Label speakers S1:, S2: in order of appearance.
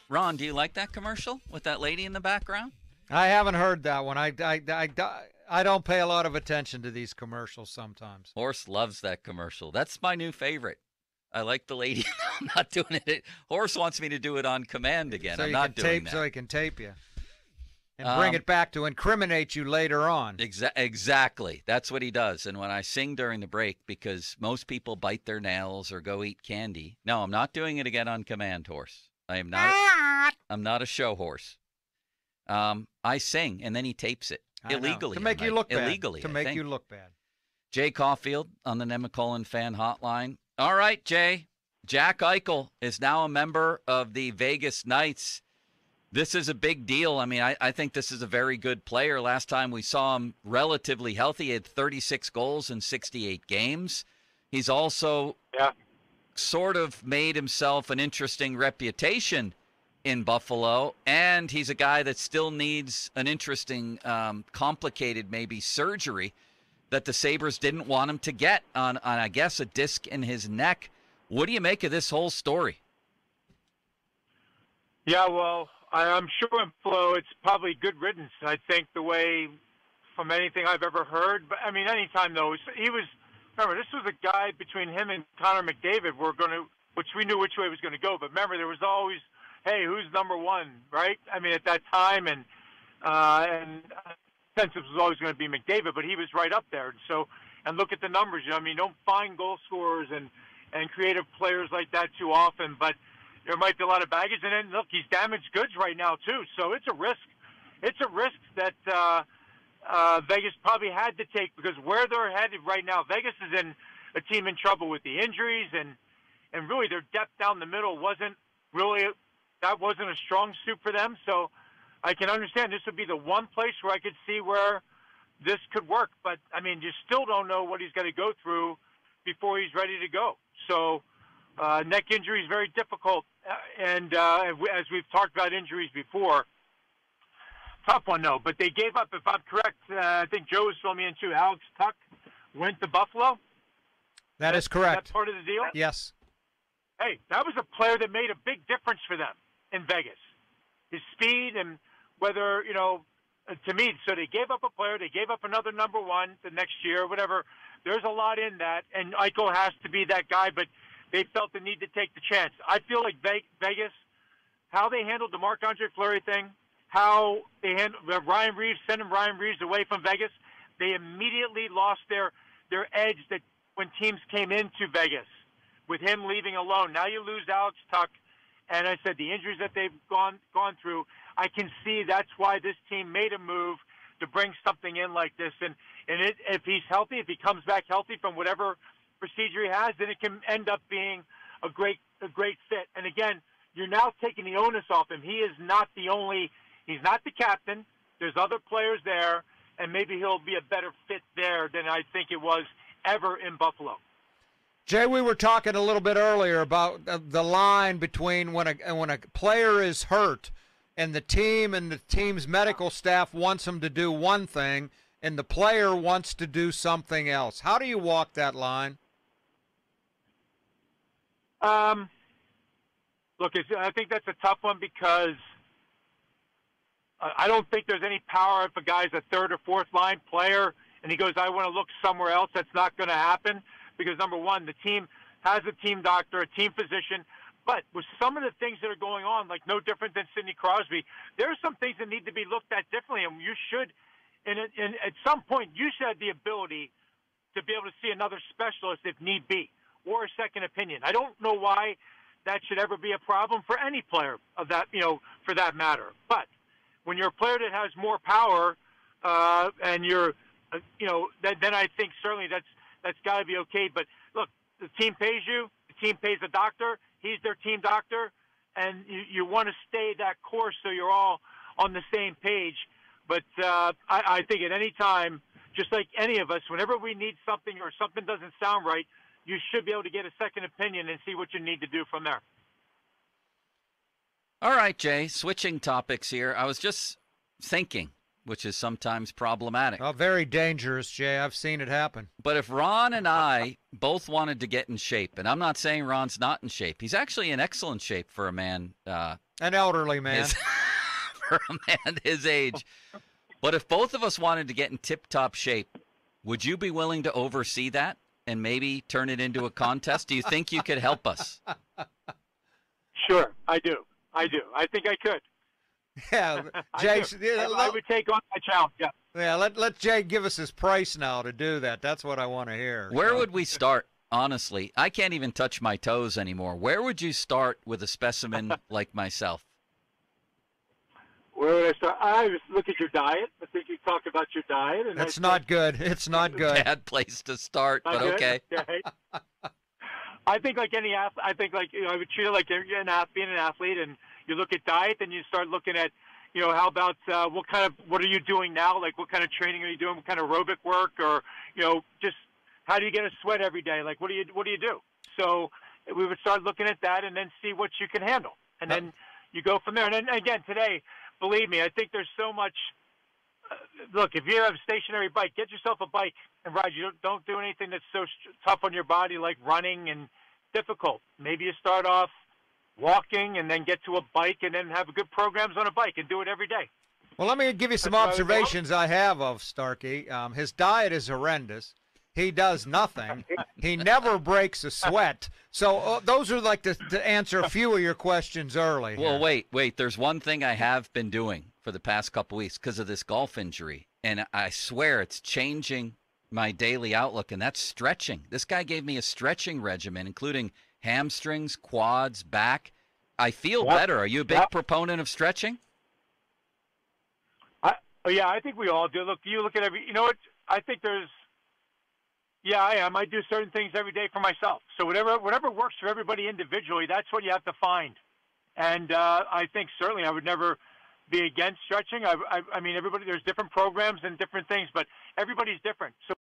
S1: Ron, do you like that commercial with that lady in the background?
S2: I haven't heard that one. I don't pay a lot of attention to these commercials sometimes.
S1: Horse loves that commercial. That's my new favorite. I like the lady. I'm not doing it. Horse wants me to do it on command again. I'm not doing that.
S2: So he can tape you and bring it back to incriminate you later on.
S1: Exactly. That's what he does. And when I sing during the break, because most people bite their nails or go eat candy. No, I'm not doing it again on command, Horse. I'm not a show horse. I sing, and then he tapes it illegally.
S2: To make you look bad.
S1: Illegally,
S2: To make you look bad.
S1: Jay Caufield on the Nemacolin fan hotline. All right, Jay. Jack Eichel is now a member of the Vegas Knights. This is a big deal. I mean, I think this is a very good player. Last time we saw him relatively healthy, he had 36 goals in 68 games. He's also sort of made himself an interesting reputation in Buffalo, and he's a guy that still needs an interesting, complicated maybe surgery that the Sabres didn't want him to get on I guess, a disc in his neck. What do you make of this whole story?
S3: Yeah, well, I'm sure in Buffalo it's probably good riddance, I think, the way from anything I've ever heard. But, I mean, anytime, though, remember, this was a guy between him and Connor McDavid which we knew which way it was going to go. But remember, there was always, hey, who's number one, right? I mean, at that time, and consensus was always going to be McDavid, but he was right up there. And look at the numbers. I mean, you don't find goal scorers and creative players like that too often, but there might be a lot of baggage. And then, look, he's damaged goods right now, too. So it's a risk. It's a risk that Vegas probably had to take, because where they're headed right now, Vegas is in a team in trouble with the injuries, and really their depth down the middle wasn't a strong suit for them. So I can understand this would be the one place where I could see where this could work. But, I mean, you still don't know what he's going to go through before he's ready to go. So neck injury is very difficult. And as we've talked about injuries before, tough one, though. But they gave up, if I'm correct, I think Joe was filling me in too. Alex Tuck went to Buffalo.
S2: That is correct.
S3: That's part of the deal?
S2: Yes.
S3: Hey, that was a player that made a big difference for them in Vegas. His speed and whether, to me, so they gave up a player, they gave up another number one the next year, whatever. There's a lot in that, and Eichel has to be that guy, but they felt the need to take the chance. I feel like Vegas, how they handled the Marc-Andre Fleury thing, how they handled Ryan Reeves, sending Ryan Reeves away from Vegas, they immediately lost their edge that when teams came into Vegas with him leaving alone. Now you lose Alex Tuck, and I said the injuries that they've gone through, I can see that's why this team made a move to bring something in like this. And if he's healthy, if he comes back healthy from whatever procedure he has, then it can end up being a great fit. And again, you're now taking the onus off him. He's not the captain. There's other players there, and maybe he'll be a better fit there than I think it was ever in Buffalo.
S2: Jay, we were talking a little bit earlier about the line between when a player is hurt and the team's medical staff wants him to do one thing and the player wants to do something else. How do you walk that line?
S3: Look, I think that's a tough one, because I don't think there's any power if a guy's a third or fourth line player and he goes, I want to look somewhere else. That's not going to happen, because, number one, the team has a team doctor, a team physician. But with some of the things that are going on, like no different than Sidney Crosby, there are some things that need to be looked at differently. And you should, and at some point, you should have the ability to be able to see another specialist if need be, or a second opinion. I don't know why that should ever be a problem for any player of that, for that matter. But when you're a player that has more power, and you're, then I think certainly that's got to be okay. But look, the team pays you, the team pays the doctor, he's their team doctor, and you want to stay that course so you're all on the same page. But I think at any time, just like any of us, whenever we need something or something doesn't sound right, you should be able to get a second opinion and see what you need to do from there.
S1: All right, Jay, switching topics here. I was just thinking, which is sometimes problematic.
S2: Oh, very dangerous, Jay. I've seen it happen.
S1: But if Ron and I both wanted to get in shape, and I'm not saying Ron's not in shape, he's actually in excellent shape for a man.
S2: An elderly man.
S1: For a man his age. But if both of us wanted to get in tip-top shape, would you be willing to oversee that and maybe turn it into a contest? Do you think you could help us?
S3: Sure, I do. I think I could.
S2: Yeah, Jay.
S3: I would take on that challenge. Yeah.
S2: Yeah, let Jay give us his price now to do that. That's what I want to hear.
S1: Where would we start? Honestly, I can't even touch my toes anymore. Where would you start with a specimen like myself?
S3: Where would I start? I would look at your diet. I think you talked about your diet. And
S2: That's not good. It's not good.
S1: Bad place to start, but
S3: good?
S1: okay.
S3: I think like any athlete, I would treat it like being an athlete, and you look at diet, then you start looking at, how about what are you doing now? Like what kind of training are you doing? What kind of aerobic work, or just how do you get a sweat every day? Like what do you do? So we would start looking at that, and then see what you can handle, and then you go from there. And then again today, believe me, I think there's so much. Look, if you have a stationary bike, get yourself a bike and ride. You don't do anything that's so tough on your body like running and difficult. Maybe you start off walking and then get to a bike and then have good programs on a bike and do it every day.
S2: Well, let me give you some observations I have of Starkey. His diet is horrendous. He does nothing. He never breaks a sweat. So those are like to answer a few of your questions early.
S1: Well, wait. There's one thing I have been doing for the past couple weeks because of this golf injury, and I swear it's changing my daily outlook, and that's stretching. This guy gave me a stretching regimen, including hamstrings, quads, back. I feel better. Are you a big proponent of stretching?
S3: Yeah, I think we all do. Look, you look at what? I think there's. Yeah, I am. I do certain things every day for myself. So whatever works for everybody individually, that's what you have to find. And I think certainly I would never be against stretching. I mean, everybody, there's different programs and different things, but everybody's different. So